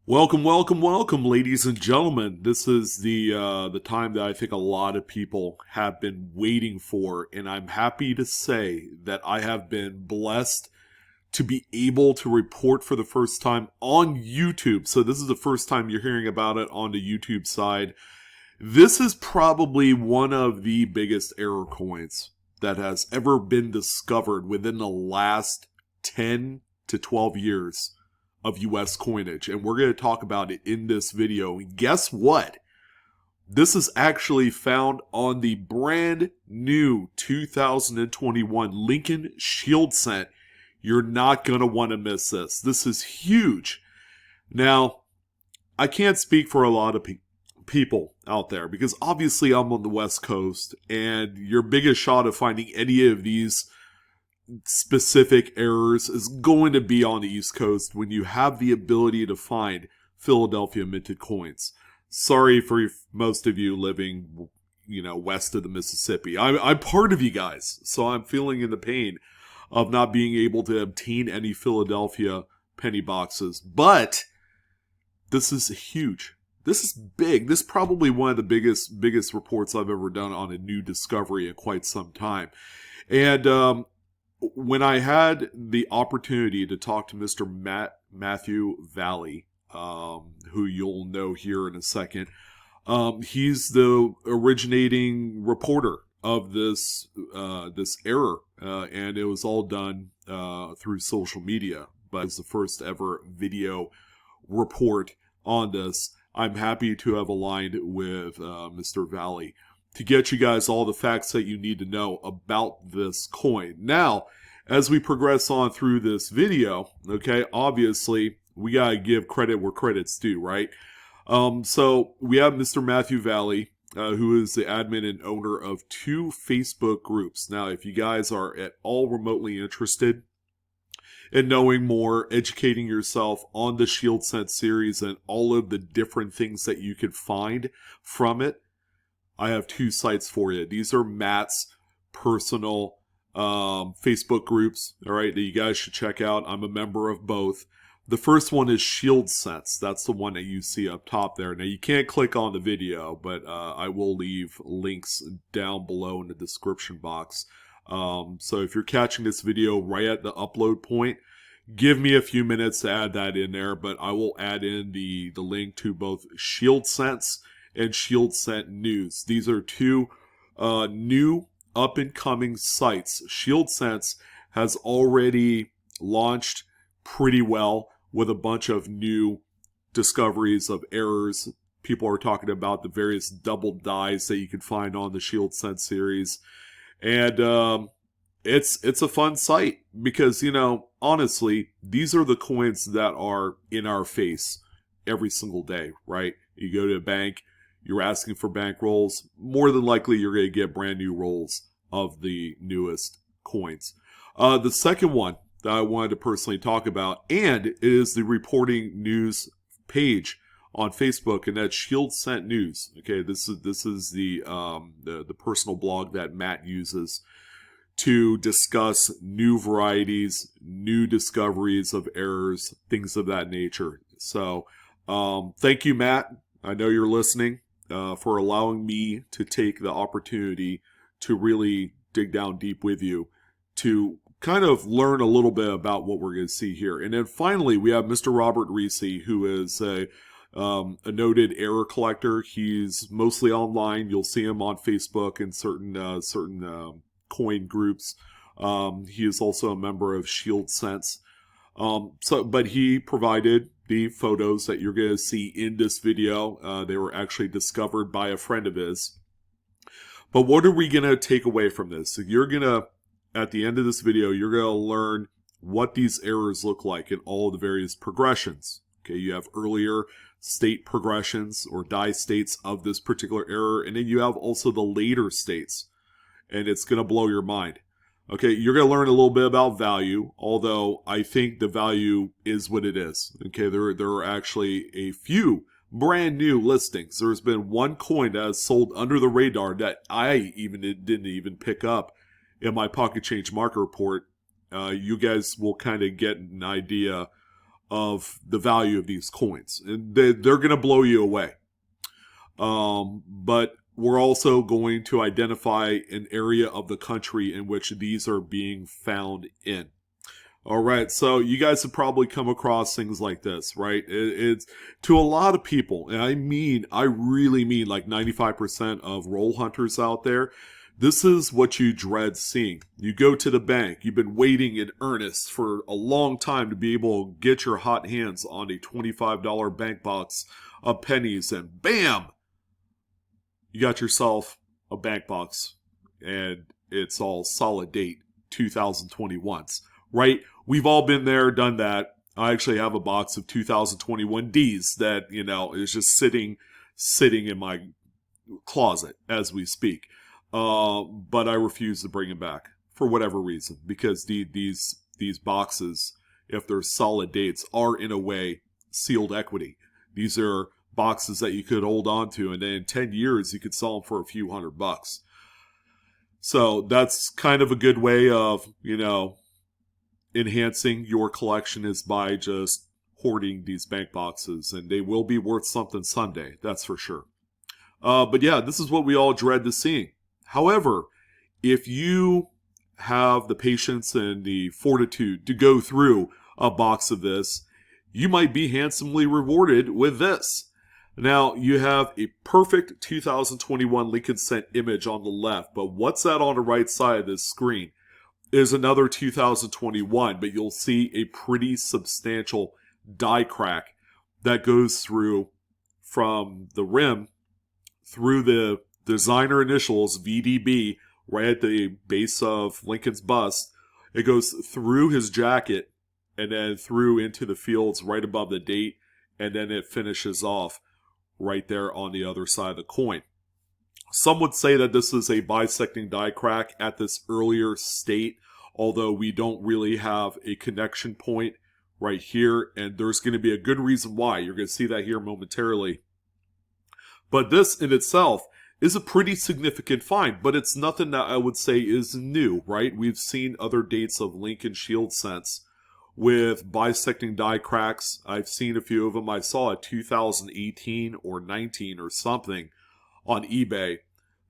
Welcome, welcome, welcome, ladies and gentlemen. This is the time that I think a lot of people have been waiting for, and I'm happy to say that I have been blessed to be able to report for the first time on YouTube. So this is the first time you're hearing about it on the YouTube side. This is probably one of the biggest error coins that has ever been discovered within the last 10 to 12 years of US coinage, and we're going to talk about it in this video. And guess what? This is actually found on the brand new 2021 Lincoln Shield Cent. You're not going to want to miss this. This is huge. Now, I can't speak for a lot of people out there because obviously I'm on the West Coast, and your biggest shot of finding any of these specific errors is going to be on the East Coast when you have the ability to find Philadelphia minted coins. Sorry for most of you living, west of the Mississippi. I'm part of you guys, so I'm feeling in the pain of not being able to obtain any Philadelphia penny boxes. But this is huge. This is big. This is probably one of the biggest reports I've ever done on a new discovery in quite some time. And when I had the opportunity to talk to Mr. Matthew Valley, who you'll know here in a second, he's the originating reporter of this error, and it was all done through social media. But it's the first ever video report on this. I'm happy to have aligned with Mr. Valley to get you guys all the facts that you need to know about this coin. Now, as we progress on through this video, okay, obviously, we gotta give credit where credit's due, right? So we have Mr. Matthew Valley, who is the admin and owner of 2 Facebook groups. Now, if you guys are at all remotely interested in knowing more, educating yourself on the Shield Cent series and all of the different things that you could find from it, I have 2 sites for you. These are Matt's personal Facebook groups, all right, that you guys should check out. I'm a member of both. The first one is Shield Cents. That's the one that you see up top there. Now, you can't click on the video, but I will leave links down below in the description box. So if you're catching this video right at the upload point, give me a few minutes to add that in there, but I will add in the link to both Shield Cents and Shield Cent News. These are 2 new up-and-coming sites. Shield Cents has already launched pretty well with a bunch of new discoveries of errors. People are talking about the various double dies that you can find on the Shield Cent series. And it's a fun site because, honestly, these are the coins that are in our face every single day, right? You go to a bank, you're asking for bank rolls, more than likely you're going to get brand new rolls of the newest coins. The second one that I wanted to personally talk about, and is the reporting news page on Facebook, and that's Shield Cent News. Okay, this is the personal blog that Matt uses to discuss new varieties, new discoveries of errors, things of that nature. So, thank you, Matt. I know you're listening. For allowing me to take the opportunity to really dig down deep with you to kind of learn a little bit about what we're going to see here. And then finally, we have Mr. Robert Reese, who is a noted error collector. He's mostly online. You'll see him on Facebook and certain coin groups. He is also a member of Shield Cents. But he provided the photos that you're going to see in this video. They were actually discovered by a friend of his. But what are we going to take away from this? So you're going to, at the end of this video, you're going to learn what these errors look like in all of the various progressions. Okay, you have earlier state progressions or die states of this particular error, and then you have also the later states, and it's going to blow your mind. Okay, you're going to learn a little bit about value, although I think the value is what it is. Okay, there are actually a few brand new listings. There's been one coin that has sold under the radar that I didn't even pick up in my pocket change market report. You guys will kind of get an idea of the value of these coins. And they're going to blow you away. But we're also going to identify an area of the country in which these are being found in. All right, so you guys have probably come across things like this, right? It's to a lot of people, and I really mean like 95% of roll hunters out there, this is what you dread seeing. You go to the bank, you've been waiting in earnest for a long time to be able to get your hot hands on a $25 bank box of pennies, and bam! You got yourself a bank box, and it's all solid date 2021s, right? We've all been there, done that. I actually have a box of 2021 Ds that, is just sitting in my closet as we speak. But I refuse to bring them back for whatever reason, because these boxes, if they're solid dates, are in a way sealed equity. These are boxes that you could hold on to, and then in 10 years you could sell them for a few $100. So that's kind of a good way of, enhancing your collection, is by just hoarding these bank boxes, and they will be worth something someday, that's for sure. But yeah, this is what we all dread to seeing. However, if you have the patience and the fortitude to go through a box of this, you might be handsomely rewarded with this. Now, you have a perfect 2021 Lincoln Cent image on the left, but what's that on the right side of this screen is another 2021, but you'll see a pretty substantial die crack that goes through from the rim through the designer initials VDB right at the base of Lincoln's bust. It goes through his jacket and then through into the fields right above the date, and then it finishes off right there on the other side of the coin. Some would say that this is a bisecting die crack at this earlier state, although we don't really have a connection point right here, and there's going to be a good reason why. You're going to see that here momentarily. But this in itself is a pretty significant find, but it's nothing that I would say is new, right? We've seen other dates of Lincoln Shield cents with bisecting die cracks. I've seen a few of them. I saw a 2018 or 19 or something on eBay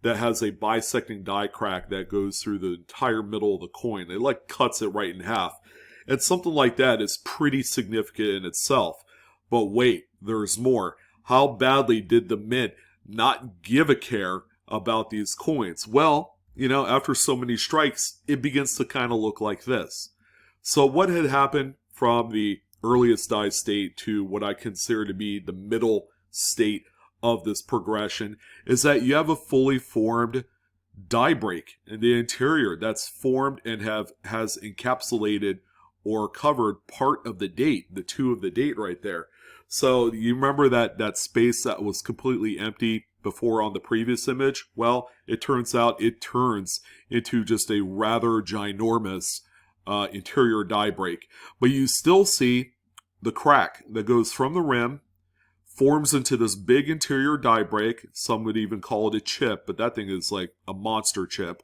that has a bisecting die crack that goes through the entire middle of the coin. It like cuts it right in half. And something like that is pretty significant in itself. But wait, there's more. How badly did the mint not give a care about these coins? Well, after so many strikes, it begins to kind of look like this. So what had happened from the earliest die state to what I consider to be the middle state of this progression is that you have a fully formed die break in the interior that's formed and has encapsulated or covered part of the date, the 2 of the date right there. So you remember that space that was completely empty before on the previous image? Well, it turns out it turns into just a rather ginormous interior die break. But you still see the crack that goes from the rim, forms into this big interior die break. Some would even call it a chip, but that thing is like a monster chip.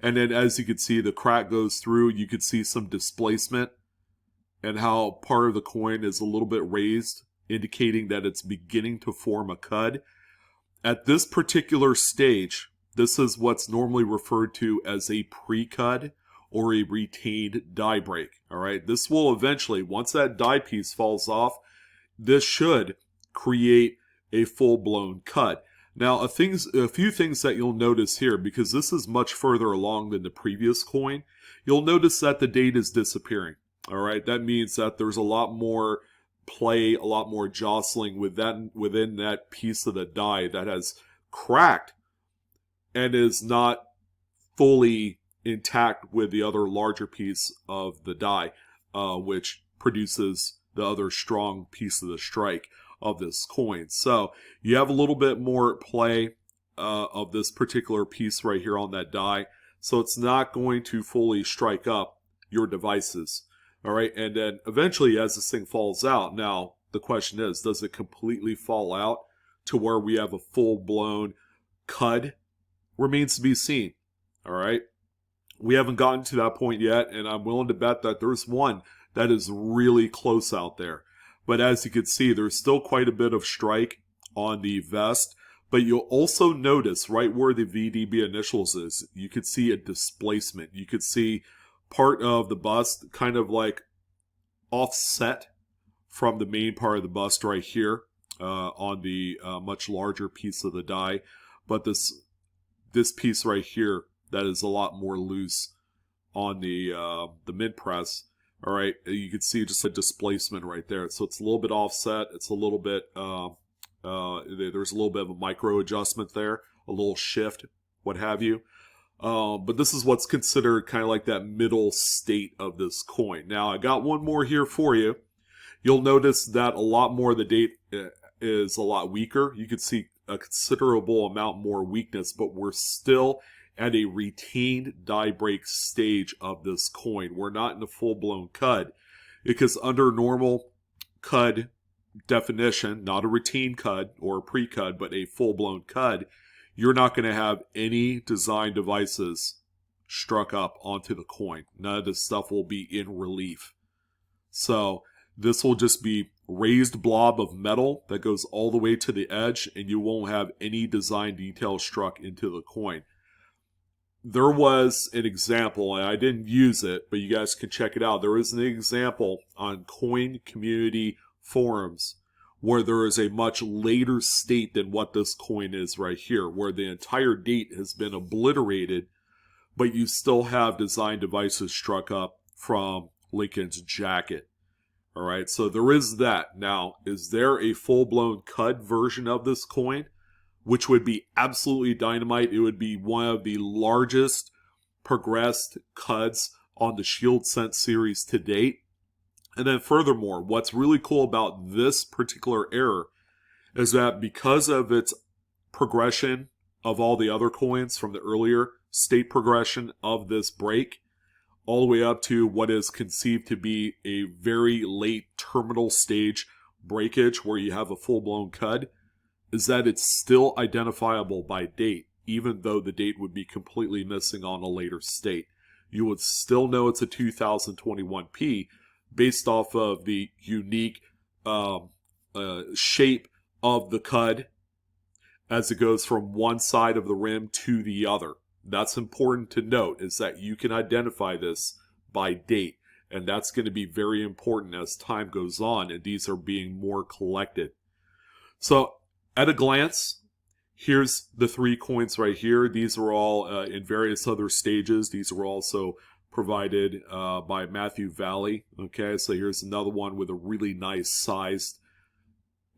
And then as you can see, the crack goes through. You could see some displacement and how part of the coin is a little bit raised, indicating that it's beginning to form a cud. At this particular stage, this is what's normally referred to as a pre-cud or a retained die break. All right, this will eventually, once that die piece falls off, this should create a full-blown cud. Now, a few things that you'll notice here, because this is much further along than the previous coin, you'll notice that the date is disappearing. All right, that means that there's a lot more play, a lot more jostling within that piece of the die that has cracked and is not fully intact with the other larger piece of the die, which produces the other strong piece of the strike of this coin. So you have a little bit more play of this particular piece right here on that die, so it's not going to fully strike up your devices. All right, and then eventually as this thing falls out, now the question is, does it completely fall out to where we have a full-blown cud? Remains to be seen. All right, we haven't gotten to that point yet, and I'm willing to bet that there's one That is really close out there. But as you can see, there's still quite a bit of strike on the vest. But you'll also notice right where the VDB initials is, you could see a displacement. You could see part of the bust kind of like offset from the main part of the bust right here on the much larger piece of the die. But this piece right here, that is a lot more loose on the mid press. All right, you can see just a displacement right there. So it's a little bit offset. It's a little bit, there's a little bit of a micro adjustment there, a little shift, what have you. But this is what's considered kind of like that middle state of this coin. Now, I got one more here for you. You'll notice that a lot more of the date is a lot weaker. You can see a considerable amount more weakness, but we're still at a retained die break stage of this coin. We're not in a full-blown cud, because under normal cud definition, not a retained cud or a pre-cud, but a full-blown cud, you're not going to have any design devices struck up onto the coin. None of this stuff will be in relief. So this will just be raised blob of metal that goes all the way to the edge, and you won't have any design detail struck into the coin. There was an example, and I didn't use it, but you guys can check it out. There is an example on coin community forums where there is a much later state than what this coin is right here, where the entire date has been obliterated, but you still have design devices struck up from Lincoln's jacket. All right, so there is that. Now, is there a full-blown cud version of this coin, which would be absolutely dynamite? It would be one of the largest progressed cuds on the Shield Sense series to date. And then furthermore, what's really cool about this particular error is that because of its progression of all the other coins from the earlier state progression of this break, all the way up to what is conceived to be a very late terminal stage breakage where you have a full-blown cud, is that it's still identifiable by date, even though the date would be completely missing on a later state. You would still know it's a 2021P based off of the unique shape of the cud as it goes from one side of the rim to the other. That's important to note, is that you can identify this by date, and that's going to be very important as time goes on and these are being more collected. So at a glance, here's the three coins right here. These are all in various other stages. These were also provided by Matthew Valley. Okay, so here's another one with a really nice sized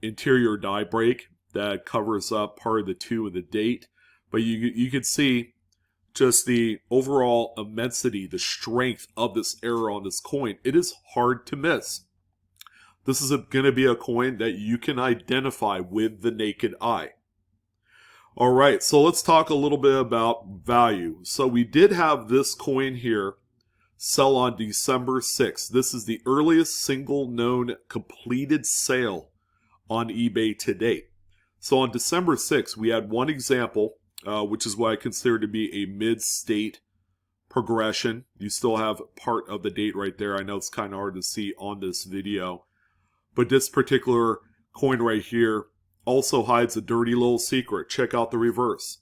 interior die break that covers up part of the 2 of the date. But you can see just the overall immensity, the strength of this error on this coin. It is hard to miss. This is going to be a coin that you can identify with the naked eye. All right, so let's talk a little bit about value. So we did have this coin here sell on December 6th. This is the earliest single known completed sale on eBay to date. So on December 6th, we had one example, which is what I consider to be a mid-state progression. You still have part of the date right there. I know it's kind of hard to see on this video. But this particular coin right here also hides a dirty little secret. Check out the reverse.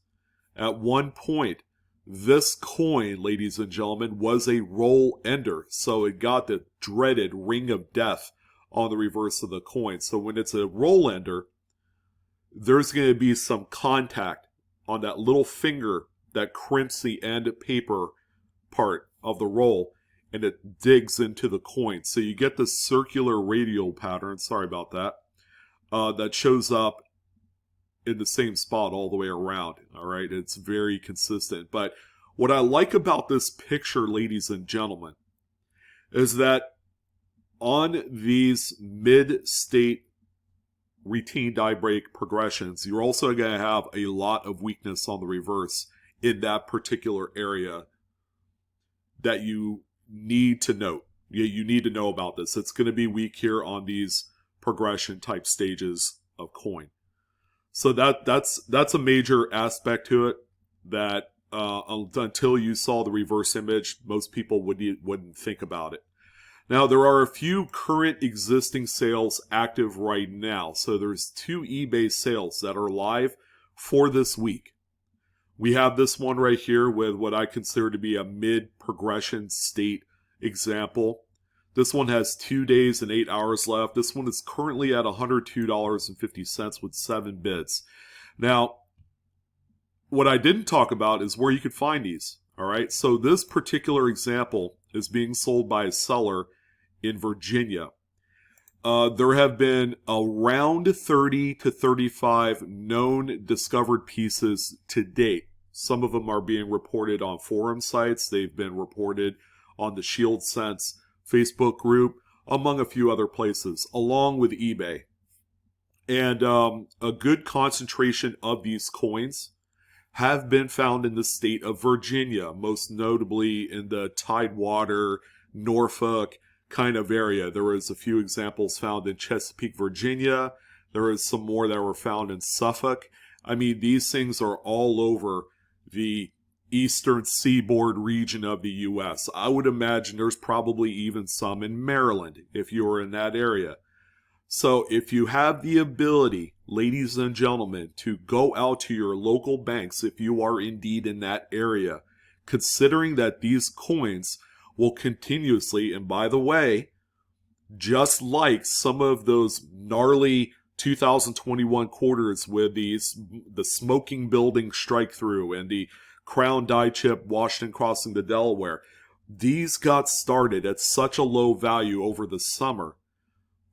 At one point, this coin, ladies and gentlemen, was a roll ender. So it got the dreaded ring of death on the reverse of the coin. So when it's a roll ender, there's going to be some contact on that little finger that crimps the end paper part of the roll, and it digs into the coin. So you get this circular radial pattern, sorry about that, that shows up in the same spot all the way around. All right, it's very consistent. But what I like about this picture, ladies and gentlemen, is that on these mid-state routine die break progressions, you're also going to have a lot of weakness on the reverse in that particular area that you need to note. You need to know about this. It's going to be weak here on these progression type stages of coin. So that's a major aspect to it that until you saw the reverse image, most people wouldn't think about it. Now, there are a few current existing sales active right now. So there's 2 eBay sales that are live for this week. We have this one right here with what I consider to be a mid-progression state example. This one has 2 days and 8 hours left. This one is currently at $102.50 with 7 bids. Now, what I didn't talk about is where you could find these. All right, so this particular example is being sold by a seller in Virginia. There have been around 30 to 35 known discovered pieces to date. Some of them are being reported on forum sites. They've been reported on the Shield Sense Facebook group, among a few other places, along with eBay. And a good concentration of these coins have been found in the state of Virginia, most notably in the Tidewater, Norfolk kind of area. There was a few examples found in Chesapeake, Virginia. There is some more that were found in Suffolk. I mean, these things are all over the eastern seaboard region of the U.S. I would imagine there's probably even some in Maryland if you were in that area. So if you have the ability, ladies and gentlemen, to go out to your local banks if you are indeed in that area, considering that these coins will continuously, and by the way, just like some of those gnarly 2021 quarters with the smoking building strike through and the Crown die chip Washington crossing the Delaware, these got started at such a low value over the summer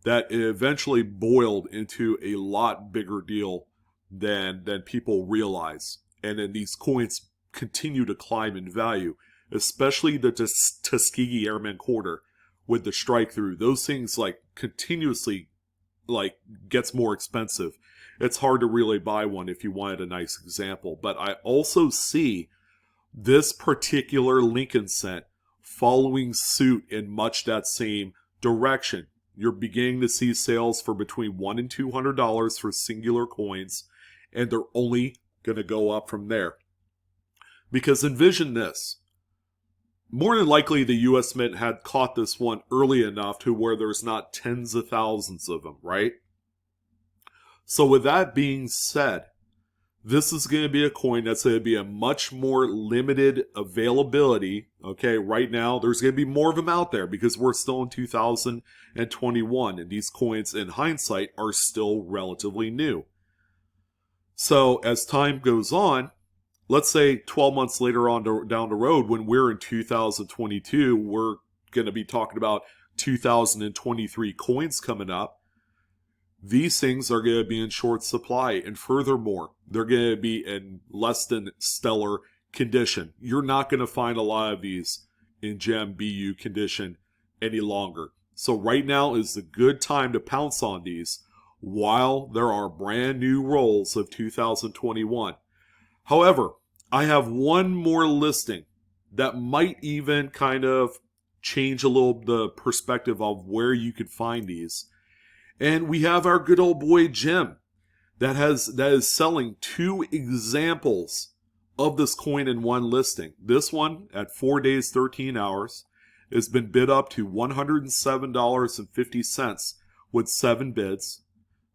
that it eventually boiled into a lot bigger deal than people realize. And then these coins continue to climb in value, especially the Tuskegee Airmen Quarter with the strike through. Those things continuously gets more expensive. It's hard to really buy one if you wanted a nice example. But I also see this particular Lincoln cent following suit in much that same direction. You're beginning to see sales for between $100 and $200 for singular coins, and they're only going to go up from there. Because envision this. More than likely, the U.S. Mint had caught this one early enough to where there's not tens of thousands of them, right? So with that being said, this is going to be a coin that's going to be a much more limited availability. Okay, right now, there's going to be more of them out there because we're still in 2021, and these coins, in hindsight, are still relatively new. So as time goes on, let's say 12 months later on down the road, when we're in 2022, we're going to be talking about 2023 coins coming up. These things are going to be in short supply, and furthermore, they're going to be in less than stellar condition. You're not going to find a lot of these in gem BU condition any longer. So right now is a good time to pounce on these while there are brand new rolls of 2021. However, I have one more listing that might even kind of change a little the perspective of where you could find these. And we have our good old boy Jim that is selling 2 examples of this coin in one listing. This one at 4 days, 13 hours has been bid up to $107.50 with 7 bids.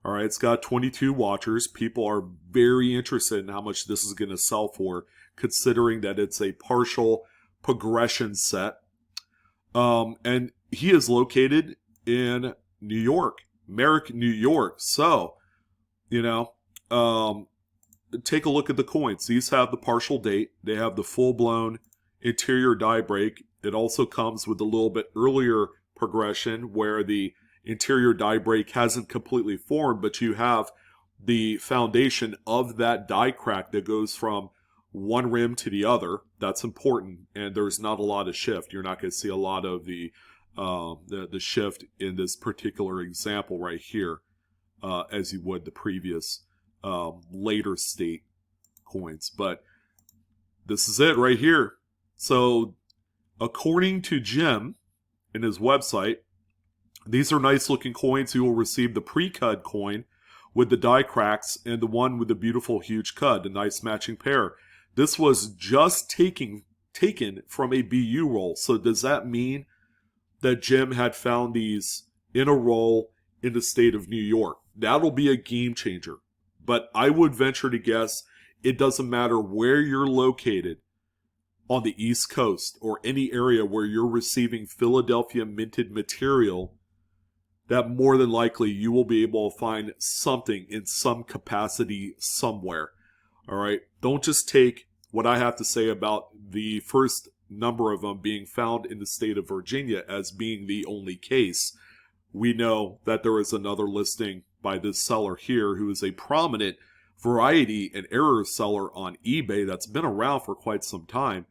All right, it's got 22 watchers. People are very interested in how much this is going to sell for, considering that it's a partial progression set. And he is located in New York, Merrick, New York. So, take a look at the coins. These have the partial date. They have the full-blown interior die break. It also comes with a little bit earlier progression where the interior die break hasn't completely formed, but you have the foundation of that die crack that goes from one rim to the other. That's important, and there's not a lot of shift. You're not going to see a lot of the shift in this particular example right here, as you would the previous later state coins. But this is it right here. So according to Jim in his website, these are nice looking coins. You will receive the pre-cud coin with the die cracks and the one with the beautiful huge cud, the nice matching pair. This was just taken from a BU roll. So does that mean that Jim had found these in a roll in the state of New York. That'll be a game changer. But I would venture to guess it doesn't matter where you're located on the East Coast or any area where you're receiving Philadelphia minted material, that more than likely you will be able to find something in some capacity somewhere. All right? Don't just take what I have to say about the first number of them being found in the state of Virginia as being the only case. We know that there is another listing by this seller here who is a prominent variety and error seller on eBay that's been around for quite some time.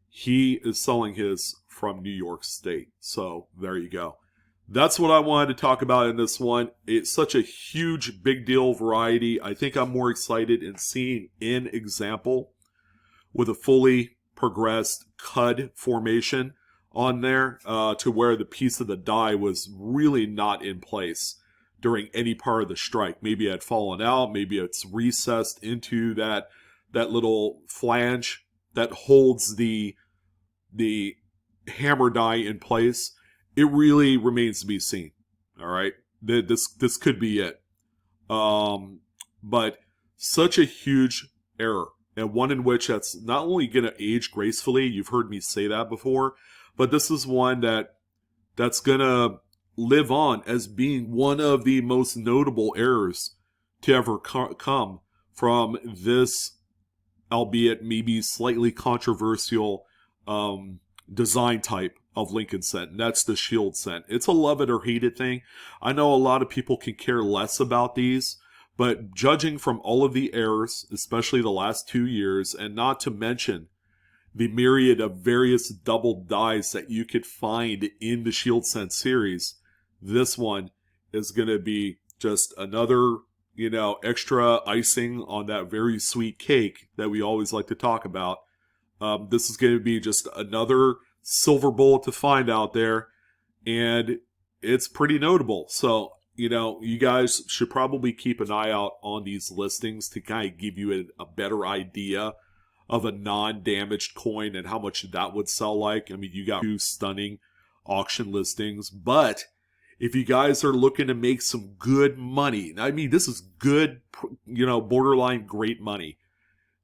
He is selling his from New York State. So there you go. That's what I wanted to talk about in this one. It's such a huge, big deal variety. I think I'm more excited in seeing an example with a fully progressed cud formation on there to where the piece of the die was really not in place during any part of the strike. Maybe it had fallen out. Maybe it's recessed into that little flange that holds the hammer die in place. It really remains to be seen. All right, this could be it. But such a huge error, and one in which that's not only going to age gracefully. You've heard me say that before, but this is one that's going to live on as being one of the most notable errors to ever come from this, albeit maybe slightly controversial design type of Lincoln cent, and that's the shield cent. It's a love it or hate it thing. I know a lot of people can care less about these, but judging from all of the errors, especially the last 2 years, and not to mention the myriad of various double dies that you could find in the shield cent series, this one is going to be just another, extra icing on that very sweet cake that we always like to talk about. This is going to be just another silver bullet to find out there, and it's pretty notable. So, you guys should probably keep an eye out on these listings to kind of give you a better idea of a non-damaged coin and how much that would sell like. I mean, you got 2 stunning auction listings, but if you guys are looking to make some good money, I mean, this is good, borderline great money.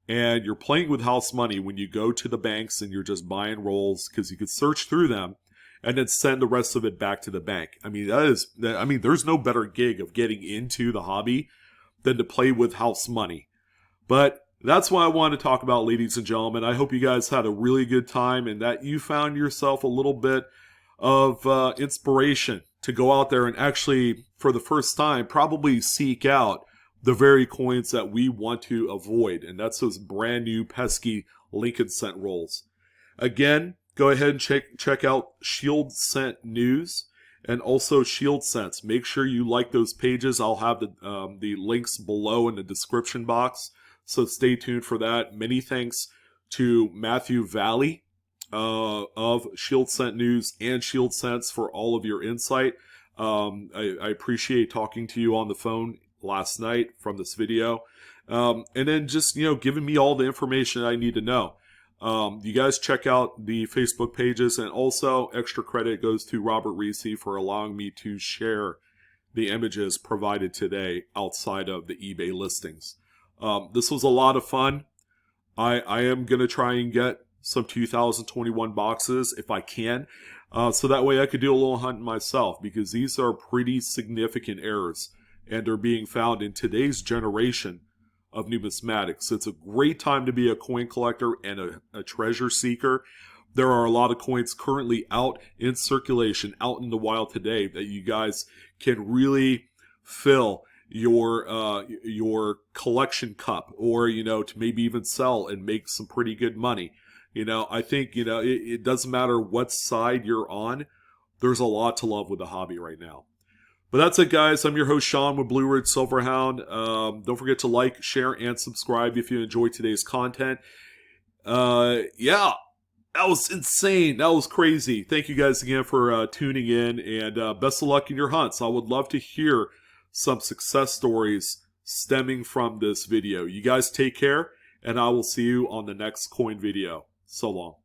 And you're playing with house money when you go to the banks and you're just buying rolls, because you could search through them and then send the rest of it back to the bank. I mean, there's no better gig of getting into the hobby than to play with house money. But that's what I want to talk about, ladies and gentlemen. I hope you guys had a really good time and that you found yourself a little bit of inspiration to go out there and actually, for the first time, probably seek out the very coins that we want to avoid, and that's those brand new pesky Lincoln cent rolls. Again, go ahead and check out Shield Cent News and also Shield Cents. Make sure you like those pages. I'll have the links below in the description box, so stay tuned for that. Many thanks to Matthew Valley of Shield Cent News and Shield Cents for all of your insight. I appreciate talking to you on the phone last night from this video, and then just giving me all the information I need to know. You guys check out the Facebook pages, and also extra credit goes to Robert Reese for allowing me to share the images provided today outside of the eBay listings. This was a lot of fun. I am gonna try and get some 2021 boxes if I can, so that way I could do a little hunting myself, because these are pretty significant errors and are being found in today's generation of numismatics. It's a great time to be a coin collector and a treasure seeker. There are a lot of coins currently out in circulation, out in the wild today, that you guys can really fill your collection cup, or to maybe even sell and make some pretty good money. I think it doesn't matter what side you're on. There's a lot to love with the hobby right now. But that's it, guys. I'm your host, Sean, with Blue Ridge Silverhound. Don't forget to like, share, and subscribe if you enjoyed today's content. Yeah, that was insane. That was crazy. Thank you guys again for tuning in, and best of luck in your hunts. I would love to hear some success stories stemming from this video. You guys take care, and I will see you on the next coin video. So long.